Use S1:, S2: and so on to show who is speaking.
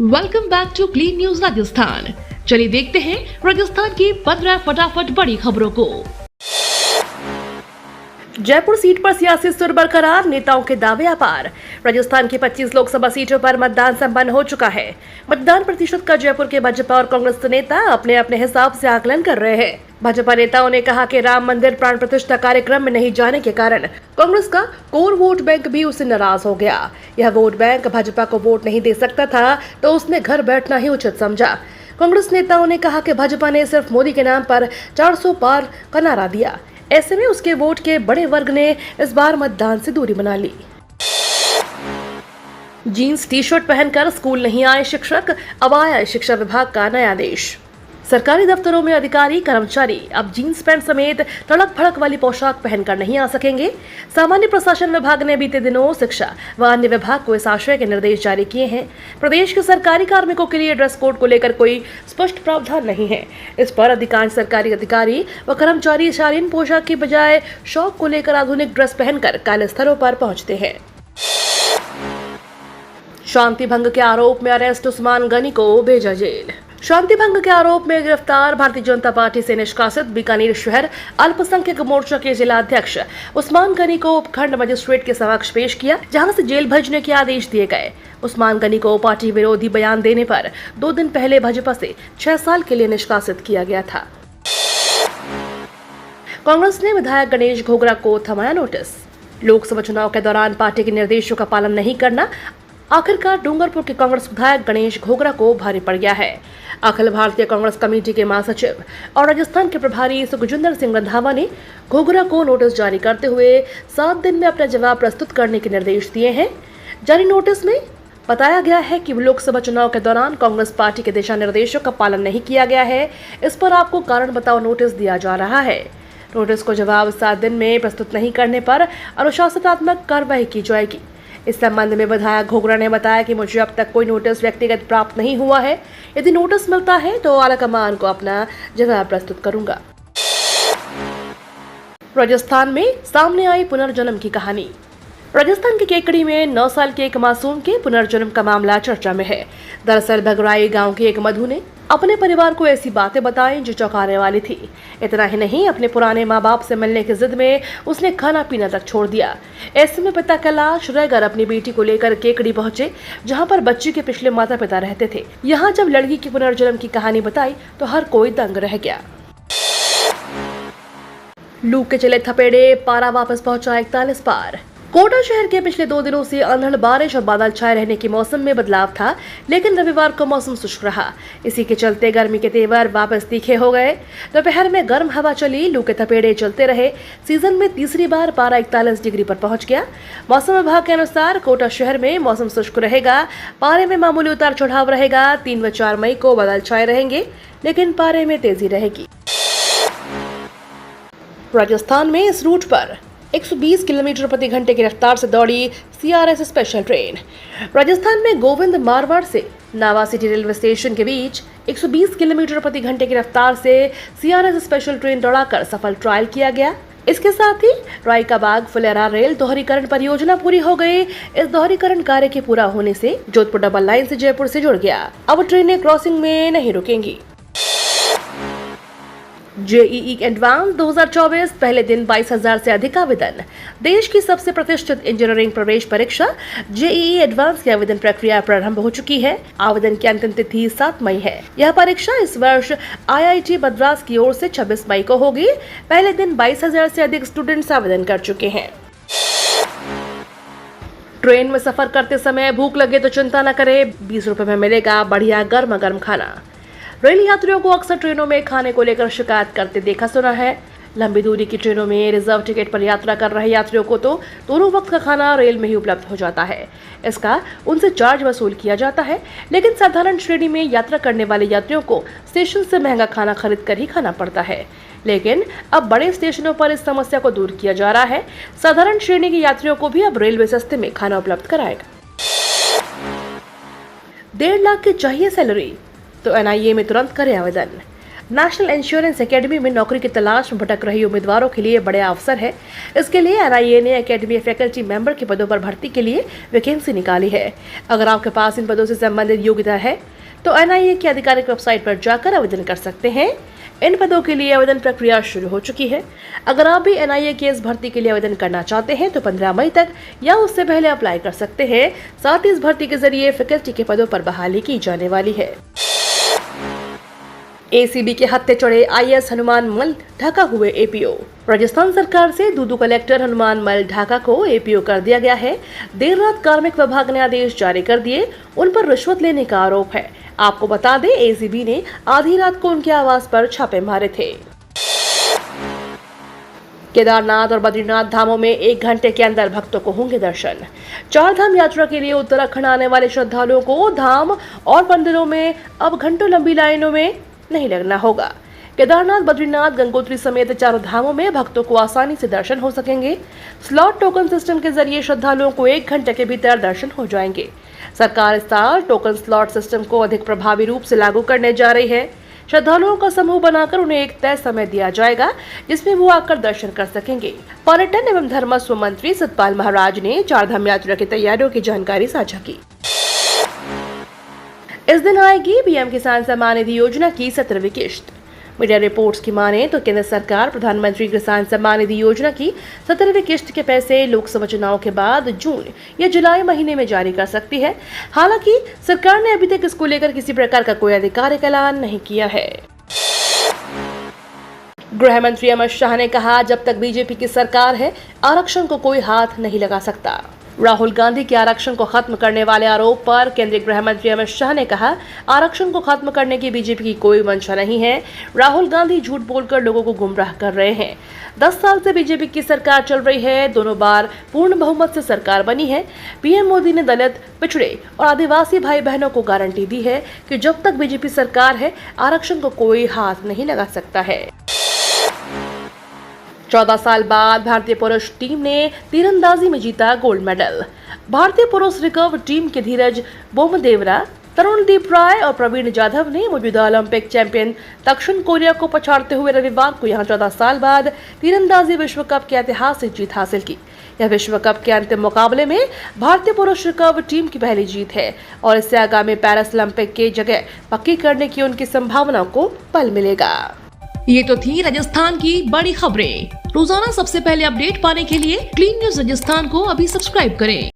S1: Welcome back to Clean News Rajasthan. चलिए देखते हैं राजस्थान की 15 फटाफट बड़ी खबरों को। जयपुर सीट पर सियासी सुर बरकरार, नेताओं के दावे अपार। राजस्थान की 25 लोकसभा सीटों पर मतदान संपन्न हो चुका है। मतदान प्रतिशत का जयपुर के भाजपा और कांग्रेस नेता अपने अपने हिसाब से आकलन कर रहे हैं। भाजपा नेताओं ने कहा कि राम मंदिर प्राण प्रतिष्ठा कार्यक्रम में नहीं जाने के कारण कांग्रेस का कोर वोट बैंक भी उससे नाराज हो गया। यह वोट बैंक भाजपा को वोट नहीं दे सकता था, तो उसने घर बैठना ही उचित समझा। कांग्रेस नेताओं ने कहा कि भाजपा ने सिर्फ मोदी के नाम पर 400 पार का नारा दिया। ऐसे में उसके वोट के बड़े वर्ग ने इस बार मतदान से दूरी बना ली। जीन्स टी शर्ट पहनकर स्कूल नहीं आए शिक्षक, अब आया शिक्षा विभाग का नया आदेश। सरकारी दफ्तरों में अधिकारी कर्मचारी अब जीन्स पैंट समेत तड़क भड़क वाली पोशाक पहनकर नहीं आ सकेंगे। सामान्य प्रशासन विभाग ने बीते दिनों शिक्षा व अन्य विभाग को इस आशय के निर्देश जारी किए हैं। प्रदेश के सरकारी कार्मिकों के लिए ड्रेस कोड को लेकर कोई स्पष्ट प्रावधान नहीं है। इस पर अधिकांश सरकारी अधिकारी व कर्मचारी शालीन पोशाक की बजाय शौक को लेकर आधुनिक ड्रेस पहनकर कार्यस्थलों पर पहुंचते हैं। शांति भंग के आरोप में अरेस्ट उस्मान गनी को भेजा जेल। शांति भंग के आरोप में गिरफ्तार भारतीय जनता पार्टी से निष्कासित बीकानेर शहर अल्पसंख्यक मोर्चा के जिला अध्यक्ष उस्मान गनी को उपखंड मजिस्ट्रेट के समक्ष पेश किया, जहां से जेल भेजने के आदेश दिए गए। उस्मान गनी को पार्टी विरोधी बयान देने पर 2 दिन पहले भाजपा से 6 साल के लिए निष्कासित किया गया था। कांग्रेस ने विधायक गणेश घोगरा को थमाया नोटिस। लोकसभा चुनाव के दौरान पार्टी के निर्देशों का पालन नहीं करना आखिरकार डूंगरपुर के कांग्रेस विधायक गणेश घोगरा को भारी पड़ गया है। अखिल भारतीय कांग्रेस कमेटी के महासचिव और राजस्थान के प्रभारी सुखजिंदर सिंह रंधावा ने घोगरा को नोटिस जारी करते हुए 7 दिन में अपना जवाब प्रस्तुत करने के निर्देश दिए हैं। जारी नोटिस में बताया गया है कि लोकसभा चुनाव के दौरान कांग्रेस पार्टी के दिशा निर्देशों का पालन नहीं किया गया है। इस पर आपको कारण बताओ नोटिस दिया जा रहा है। नोटिस को जवाब 7 दिन में प्रस्तुत नहीं करने पर अनुशासनात्मक कार्रवाई की जाएगी। इस संबंध में विधायक घोगरा ने बताया कि मुझे अब तक कोई नोटिस व्यक्तिगत प्राप्त नहीं हुआ है। यदि नोटिस मिलता है तो आलाकमान को अपना जवाब प्रस्तुत करूंगा। राजस्थान में सामने आई पुनर्जन्म की कहानी। राजस्थान के केकड़ी में 9 साल के एक मासूम के पुनर्जन्म का मामला चर्चा में है। दरअसल भगराई गांव के एक मधु ने अपने परिवार को ऐसी बातें बताई जो चौंकाने वाली थी। इतना ही नहीं, अपने पुराने माँ बाप से मिलने की जिद में उसने खाना पीना तक छोड़ दिया। ऐसे में पिता कैलाश रैगर अपनी बेटी को लेकर केकड़ी पहुंचे, जहां पर बच्ची के पिछले माता पिता रहते थे। यहाँ जब लड़की की पुनर्जन्म की कहानी बताई तो हर कोई दंग रह गया। लू के चले थपेड़े, पारा वापस पहुंचा 41 पार। कोटा शहर के पिछले 2 दिनों से अंधड़ बारिश और बादल छाए रहने के मौसम में बदलाव था, लेकिन रविवार को मौसम शुष्क रहा। इसी के चलते गर्मी के तेवर वापस तीखे हो गए। दोपहर में गर्म हवा चली, लू के थपेड़े चलते रहे। सीजन में तीसरी बार पारा 41 डिग्री पर पहुंच गया। मौसम विभाग के अनुसार कोटा शहर में मौसम शुष्क रहेगा। पारे में मामूली उतार चढ़ाव रहेगा। 3 व 4 मई को बादल छाए रहेंगे, लेकिन पारे में तेजी रहेगी। राजस्थान में इस रूट पर 120 किलोमीटर प्रति घंटे की रफ्तार से दौड़ी CRS स्पेशल ट्रेन। राजस्थान में गोविंद मारवाड़ से नावा सिटी रेलवे स्टेशन के बीच 120 किलोमीटर प्रति घंटे की रफ्तार से CRS स्पेशल ट्रेन दौड़ाकर सफल ट्रायल किया गया। इसके साथ ही रायकाबाग फुलेरा रेल दोहरीकरण परियोजना पूरी हो गई। इस दोहरीकरण कार्य के पूरा होने से जोधपुर डबल लाइन से जयपुर से जुड़ गया। अब ट्रेनें क्रॉसिंग में नहीं रुकेंगी। JEE एडवांस 2024 पहले दिन 22,000 से अधिक आवेदन। देश की सबसे प्रतिष्ठित इंजीनियरिंग प्रवेश परीक्षा JEE एडवांस की आवेदन प्रक्रिया प्रारंभ हो चुकी है। आवेदन की अंतिम तिथि 7 मई है। यह परीक्षा इस वर्ष IIT मद्रास की ओर से 26 मई को होगी। पहले दिन 22,000 से अधिक स्टूडेंट्स आवेदन कर चुके हैं। ट्रेन में सफर करते समय भूख लगे तो चिंता न करें, 20 रुपए में मिलेगा बढ़िया गर्मा गर्म खाना। रेल यात्रियों को अक्सर ट्रेनों में खाने को लेकर शिकायत करते देखा सुना है। लंबी दूरी की ट्रेनों में रिजर्व टिकट पर यात्रा कर रहे यात्रियों को तो दोनों वक्त का खाना रेल में ही उपलब्ध हो जाता है। इसका उनसे चार्ज वसूल किया जाता है, लेकिन साधारण श्रेणी में यात्रा करने वाले यात्रियों को स्टेशन से महंगा खाना खरीद कर ही खाना पड़ता है। लेकिन अब बड़े स्टेशनों पर इस समस्या को दूर किया जा रहा है। साधारण श्रेणी के यात्रियों को भी अब रेलवे सस्ते में खाना उपलब्ध कराएगा। 1.5 लाख की चाहिए सैलरी तो NIA में तुरंत करें आवेदन। नेशनल इंश्योरेंस एकेडमी में नौकरी की तलाश में भटक रही उम्मीदवारों के लिए बड़े अवसर है। इसके लिए एनआईए ने एकेडमी फैकल्टी मेंबर के पदों पर भर्ती के लिए वैकेंसी निकाली है। अगर आपके पास इन पदों से संबंधित योग्यता है तो एनआईए की आधिकारिक वेबसाइट पर जाकर आवेदन कर सकते हैं। इन पदों के लिए आवेदन प्रक्रिया शुरू हो चुकी है। अगर आप भी एनआईए की इस भर्ती के लिए आवेदन करना चाहते हैं तो 15 मई तक या उससे पहले अप्लाई कर सकते हैं। साथ ही इस भर्ती के जरिए फैकल्टी के पदों पर बहाली की जाने वाली है। एसीबी के हत्थे चढ़े आईएएस हनुमान मल ढाका हुए एपीओ। राजस्थान सरकार से दूदू कलेक्टर हनुमान मल ढाका को एपीओ कर दिया गया है। देर रात कार्मिक विभाग ने आदेश जारी कर दिए। उन पर रिश्वत लेने का आरोप है। आपको बता दें, एसीबी ने आधी रात को उनके आवास पर छापे मारे थे। केदारनाथ और बद्रीनाथ धामों में 1 घंटे के अंदर भक्तों को होंगे दर्शन। 4 धाम यात्रा के लिए उत्तराखंड आने वाले श्रद्धालुओं को धाम और मंदिरों में अब घंटों लंबी लाइनों में नहीं लगना होगा। केदारनाथ, बद्रीनाथ, गंगोत्री समेत 4 धामों में भक्तों को आसानी से दर्शन हो सकेंगे। स्लॉट टोकन सिस्टम के जरिए श्रद्धालुओं को 1 घंटे के भीतर दर्शन हो जाएंगे। सरकार इस साल टोकन स्लॉट सिस्टम को अधिक प्रभावी रूप से लागू करने जा रही है। श्रद्धालुओं का समूह बनाकर उन्हें एक तय समय दिया जाएगा जिसमें वो आकर दर्शन कर सकेंगे। पर्यटन एवं धर्मस्व मंत्री सतपाल महाराज ने 4 धाम यात्रा की तैयारियों की जानकारी साझा की। इस दिन आएगी पीएम किसान सम्मान निधि योजना की 17वीं किश्त। मीडिया रिपोर्ट्स की माने तो केंद्र सरकार प्रधानमंत्री किसान सम्मान निधि योजना की 17वीं किश्त के पैसे लोकसभा चुनाव के बाद जून या जुलाई महीने में जारी कर सकती है। हालांकि सरकार ने अभी तक इसको लेकर किसी प्रकार का कोई आधिकारिक ऐलान नहीं किया है। गृह मंत्री अमित शाह ने कहा, जब तक बीजेपी की सरकार है आरक्षण को कोई हाथ नहीं लगा सकता। राहुल गांधी के आरक्षण को खत्म करने वाले आरोप पर केंद्रीय गृह मंत्री अमित शाह ने कहा, आरक्षण को खत्म करने की बीजेपी की कोई मंशा नहीं है। राहुल गांधी झूठ बोलकर लोगों को गुमराह कर रहे हैं। 10 साल से बीजेपी की सरकार चल रही है। दोनों बार पूर्ण बहुमत से सरकार बनी है। पीएम मोदी ने दलित, पिछड़े और आदिवासी भाई बहनों को गारंटी दी है कि जब तक बीजेपी सरकार है आरक्षण को कोई हाथ नहीं लगा सकता है। 14 साल बाद भारतीय पुरुष टीम ने तीरंदाजी में जीता गोल्ड मेडल। भारतीय पुरुष रिकर्व टीम के धीरज बोमदेवरा, तरुणदीप राय और प्रवीण जाधव ने मौजूदा ओलंपिक चैंपियन दक्षिण कोरिया को पछाड़ते हुए रविवार को यहां 14 साल बाद तीरंदाजी विश्व कप की ऐतिहासिक जीत हासिल की। यह विश्व कप के अंतिम मुकाबले में भारतीय पुरुष रिकर्व टीम की पहली जीत है और इससे आगामी पेरिस ओलंपिक की जगह पक्की करने की उनकी संभावनाओं को बल मिलेगा।
S2: ये तो थी राजस्थान की बड़ी खबरें। रोजाना सबसे पहले अपडेट पाने के लिए क्लीन न्यूज राजस्थान को अभी सब्सक्राइब करें।